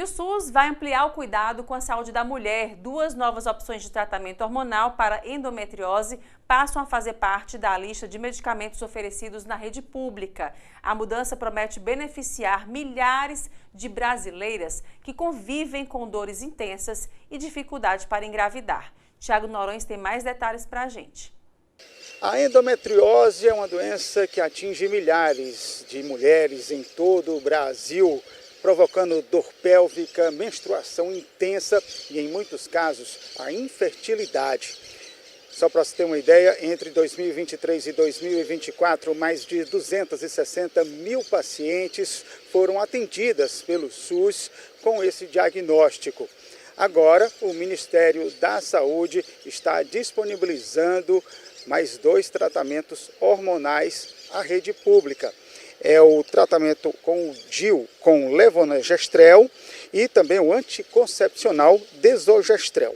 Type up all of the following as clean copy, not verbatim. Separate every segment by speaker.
Speaker 1: E o SUS vai ampliar o cuidado com a saúde da mulher. Duas novas opções de tratamento hormonal para endometriose passam a fazer parte da lista de medicamentos oferecidos na rede pública. A mudança promete beneficiar milhares de brasileiras que convivem com dores intensas e dificuldade para engravidar. Tiago Noronha tem mais detalhes para a gente.
Speaker 2: A endometriose é uma doença que atinge milhares de mulheres em todo o Brasil, provocando dor pélvica, menstruação intensa e, em muitos casos, a infertilidade. Só para você ter uma ideia, entre 2023 e 2024, mais de 260 mil pacientes foram atendidas pelo SUS com esse diagnóstico. Agora, o Ministério da Saúde está disponibilizando mais 2 tratamentos hormonais à rede pública. É o tratamento com o DIU, com levonorgestrel e também o anticoncepcional desogestrel.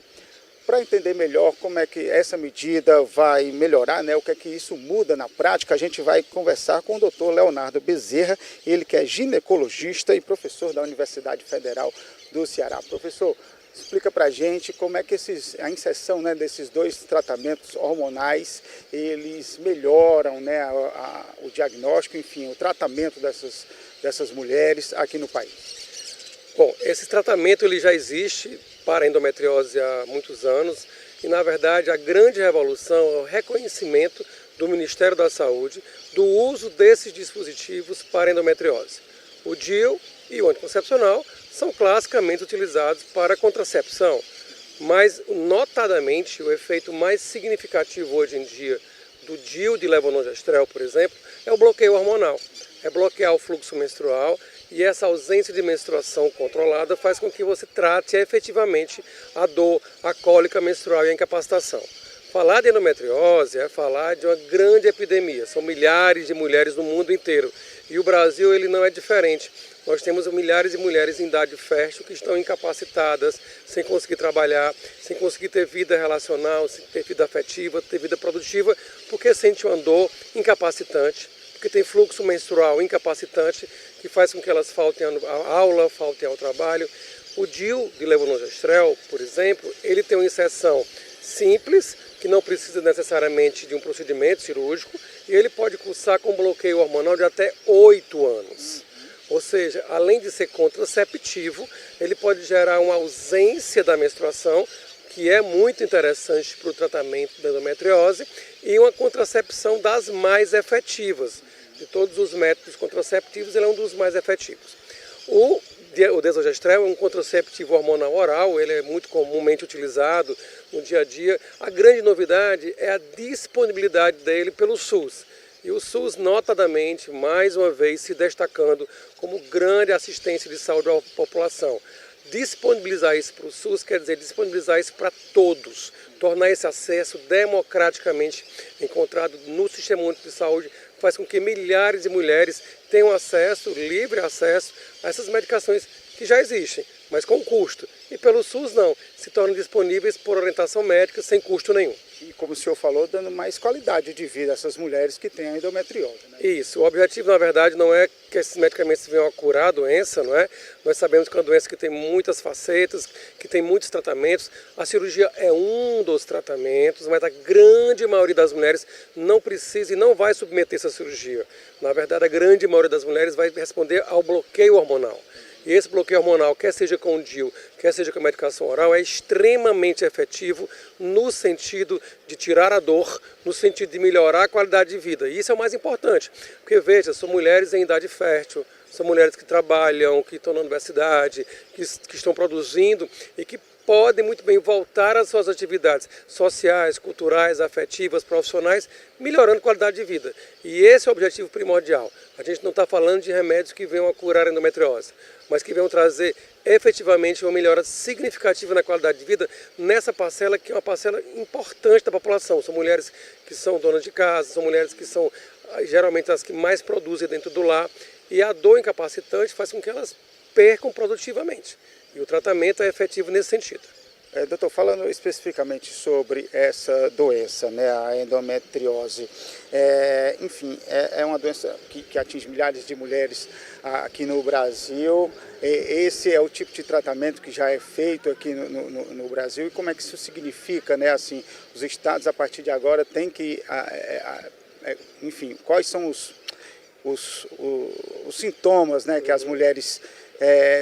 Speaker 2: Para entender melhor como é que essa medida vai melhorar, o que é que isso muda na prática, a gente vai conversar com o Dr. Leonardo Bezerra, ele que é ginecologista e professor da Universidade Federal do Ceará. Professor, explica para a gente como é que a inserção desses 2 tratamentos hormonais, eles melhoram o diagnóstico, enfim, o tratamento dessas mulheres aqui no país.
Speaker 3: Bom, esse tratamento ele já existe para a endometriose há muitos anos e, na verdade, a grande revolução é o reconhecimento do Ministério da Saúde do uso desses dispositivos para a endometriose. O DIU e o anticoncepcional são classicamente utilizados para contracepção, mas notadamente o efeito mais significativo hoje em dia do DIU de levonorgestrel, por exemplo, é o bloqueio hormonal. É bloquear o fluxo menstrual e essa ausência de menstruação controlada faz com que você trate efetivamente a dor, a cólica menstrual e a incapacitação. Falar de endometriose é falar de uma grande epidemia, são milhares de mulheres no mundo inteiro e o Brasil ele não é diferente. Nós temos milhares de mulheres em idade fértil que estão incapacitadas, sem conseguir trabalhar, sem conseguir ter vida relacional, sem ter vida afetiva, ter vida produtiva, porque sente uma dor incapacitante, porque tem fluxo menstrual incapacitante, que faz com que elas faltem à aula, faltem ao trabalho. O DIU de levonorgestrel, por exemplo, ele tem uma inserção simples, que não precisa necessariamente de um procedimento cirúrgico, e ele pode cursar com bloqueio hormonal de até 8 anos. Ou seja, além de ser contraceptivo, ele pode gerar uma ausência da menstruação, que é muito interessante para o tratamento da endometriose, e uma contracepção das mais efetivas. De todos os métodos contraceptivos, ele é um dos mais efetivos. O desogestrel é um contraceptivo hormonal oral, ele é muito comumente utilizado no dia a dia. A grande novidade é a disponibilidade dele pelo SUS. E o SUS, notadamente, mais uma vez, se destacando como grande assistência de saúde à população. Disponibilizar isso para o SUS quer dizer disponibilizar isso para todos, tornar esse acesso democraticamente encontrado no Sistema Único de Saúde, faz com que milhares de mulheres tenham acesso, livre acesso a essas medicações que já existem, mas com custo. E pelo SUS não, se tornam disponíveis por orientação médica sem custo nenhum.
Speaker 2: E como o senhor falou, dando mais qualidade de vida a essas mulheres que têm a endometriose.
Speaker 3: Isso, o objetivo na verdade não é que esses medicamentos venham a curar a doença, não é? Nós sabemos que é uma doença que tem muitas facetas, que tem muitos tratamentos. A cirurgia é um dos tratamentos, mas a grande maioria das mulheres não precisa e não vai submeter-se à cirurgia. Na verdade, a grande maioria das mulheres vai responder ao bloqueio hormonal. E esse bloqueio hormonal, quer seja com o DIU, quer seja com a medicação oral, é extremamente efetivo no sentido de tirar a dor, no sentido de melhorar a qualidade de vida. E isso é o mais importante, porque veja, são mulheres em idade fértil, são mulheres que trabalham, que estão na universidade, que estão produzindo e que podem muito bem voltar às suas atividades sociais, culturais, afetivas, profissionais, melhorando a qualidade de vida. E esse é o objetivo primordial. A gente não está falando de remédios que venham a curar a endometriose, mas que venham trazer efetivamente uma melhora significativa na qualidade de vida nessa parcela que é uma parcela importante da população. São mulheres que são donas de casa, são mulheres que são geralmente as que mais produzem dentro do lar, e a dor incapacitante faz com que elas percam produtivamente. E o tratamento é efetivo nesse sentido.
Speaker 2: doutor, falando especificamente sobre essa doença, né, a endometriose, enfim, é uma doença que atinge milhares de mulheres aqui no Brasil. Esse é o tipo de tratamento que já é feito aqui no Brasil, e como é que isso significa, né, assim, os estados a partir de agora têm que, enfim, quais são os sintomas, né, que as mulheres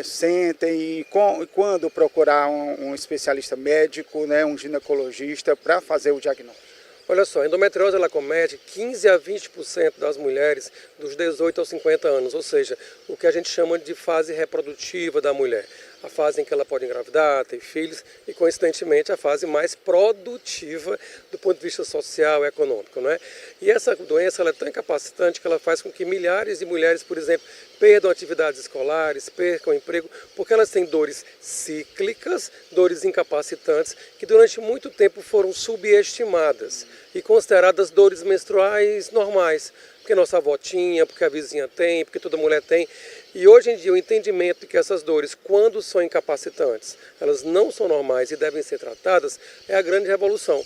Speaker 2: sentem, e quando procurar um especialista médico, né, um ginecologista, para fazer o diagnóstico?
Speaker 3: Olha só, a endometriose ela comete 15 a 20% das mulheres dos 18 aos 50 anos, ou seja, o que a gente chama de fase reprodutiva da mulher. A fase em que ela pode engravidar, ter filhos e, coincidentemente, a fase mais produtiva do ponto de vista social e econômico, não é? E essa doença ela é tão incapacitante que ela faz com que milhares de mulheres, por exemplo, perdam atividades escolares, percam emprego, porque elas têm dores cíclicas, dores incapacitantes, que durante muito tempo foram subestimadas e consideradas dores menstruais normais, porque nossa avó tinha, porque a vizinha tem, porque toda mulher tem. E hoje em dia o entendimento de que essas dores, quando são incapacitantes, elas não são normais e devem ser tratadas, é a grande revolução.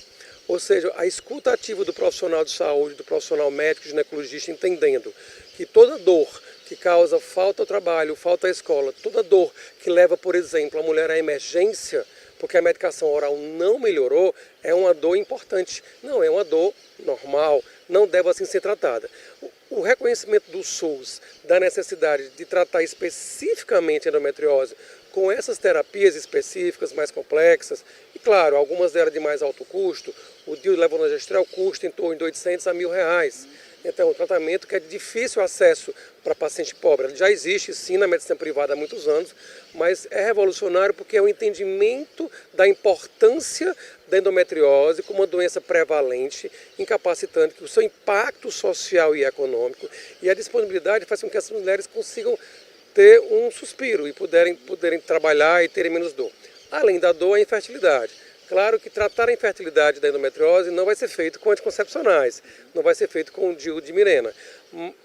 Speaker 3: Ou seja, a escuta ativa do profissional de saúde, do profissional médico, ginecologista, entendendo que toda dor que causa falta ao trabalho, falta à escola, toda dor que leva, por exemplo, a mulher à emergência, porque a medicação oral não melhorou, é uma dor importante. Não, é uma dor normal, não deve assim ser tratada. O reconhecimento do SUS da necessidade de tratar especificamente a endometriose com essas terapias específicas, mais complexas, e claro, algumas delas de mais alto custo, o levonorgestrel custa em torno de R$800 a R$1.000. Então, é um tratamento que é de difícil acesso para paciente pobre. Ele já existe, sim, na medicina privada há muitos anos, mas é revolucionário porque é o entendimento da importância da endometriose como uma doença prevalente, incapacitante, que o seu impacto social e econômico e a disponibilidade faz com que essas mulheres consigam ter um suspiro e poderem trabalhar e terem menos dor. Além da dor, a infertilidade. Claro que tratar a infertilidade da endometriose não vai ser feito com anticoncepcionais, não vai ser feito com o DIU de Mirena.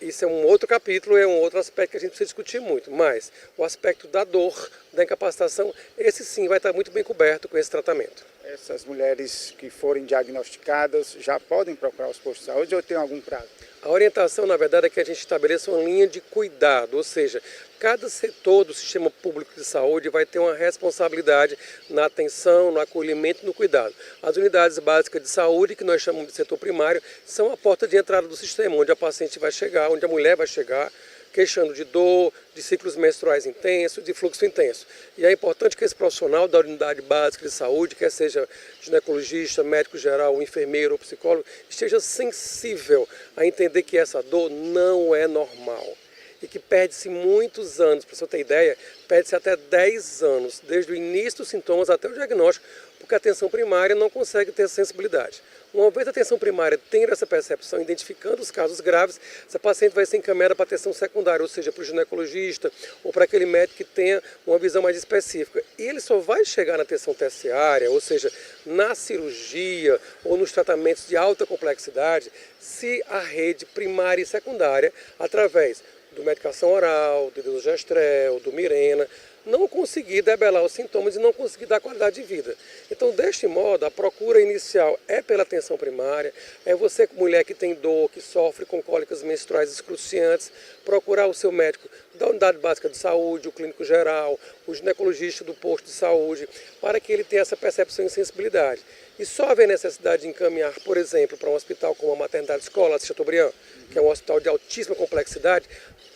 Speaker 3: Isso é um outro capítulo, é um outro aspecto que a gente precisa discutir muito, mas o aspecto da dor, da incapacitação, esse sim vai estar muito bem coberto com esse tratamento.
Speaker 2: Essas mulheres que forem diagnosticadas já podem procurar os postos de saúde ou tem algum prazo?
Speaker 3: A orientação, na verdade, é que a gente estabeleça uma linha de cuidado, ou seja, cada setor do sistema público de saúde vai ter uma responsabilidade na atenção, no acolhimento e no cuidado. As unidades básicas de saúde, que nós chamamos de setor primário, são a porta de entrada do sistema, onde a paciente vai chegar, onde a mulher vai chegar, queixando de dor, de ciclos menstruais intensos, de fluxo intenso. E é importante que esse profissional da unidade básica de saúde, quer seja ginecologista, médico geral, enfermeiro ou psicólogo, esteja sensível a entender que essa dor não é normal. E que perde-se muitos anos, para você ter ideia, perde-se até 10 anos, desde o início dos sintomas até o diagnóstico, porque a atenção primária não consegue ter sensibilidade. Uma vez a atenção primária tendo essa percepção, identificando os casos graves, essa paciente vai ser encaminhada para a atenção secundária, ou seja, para o ginecologista ou para aquele médico que tenha uma visão mais específica. E ele só vai chegar na atenção terciária, ou seja, na cirurgia ou nos tratamentos de alta complexidade, se a rede primária e secundária, através do medicação oral, do desogestrel, do Mirena, não conseguir debelar os sintomas e não conseguir dar qualidade de vida. Então, deste modo, a procura inicial é pela atenção primária, é você, mulher que tem dor, que sofre com cólicas menstruais excruciantes, procurar o seu médico da unidade básica de saúde, o clínico geral, o ginecologista do posto de saúde, para que ele tenha essa percepção e sensibilidade. E só haver necessidade de encaminhar, por exemplo, para um hospital como a Maternidade Escola de Chateaubriand, que é um hospital de altíssima complexidade,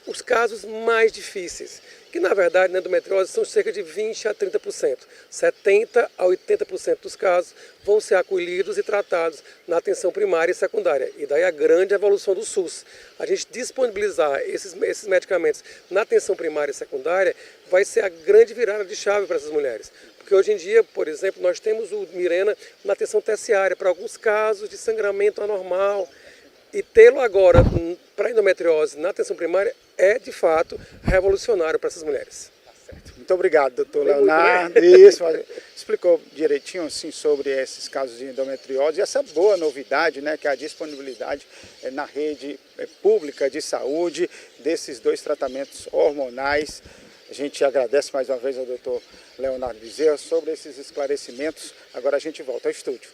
Speaker 3: os casos mais difíceis, que na verdade na endometriose são cerca de 20 a 30%. 70 a 80% dos casos vão ser acolhidos e tratados na atenção primária e secundária. E daí a grande evolução do SUS. A gente disponibilizar esses medicamentos na atenção primária e secundária vai ser a grande virada de chave para essas mulheres. Porque hoje em dia, por exemplo, nós temos o Mirena na atenção terciária para alguns casos de sangramento anormal. E tê-lo agora para endometriose na atenção primária é, de fato, revolucionário para essas mulheres.
Speaker 2: Muito obrigado, doutor Leonardo. Isso, explicou direitinho assim, sobre esses casos de endometriose e essa boa novidade, né, que é a disponibilidade na rede pública de saúde desses dois tratamentos hormonais A gente agradece mais uma vez ao doutor Leonardo Bezerra sobre esses esclarecimentos. Agora a gente volta ao estúdio.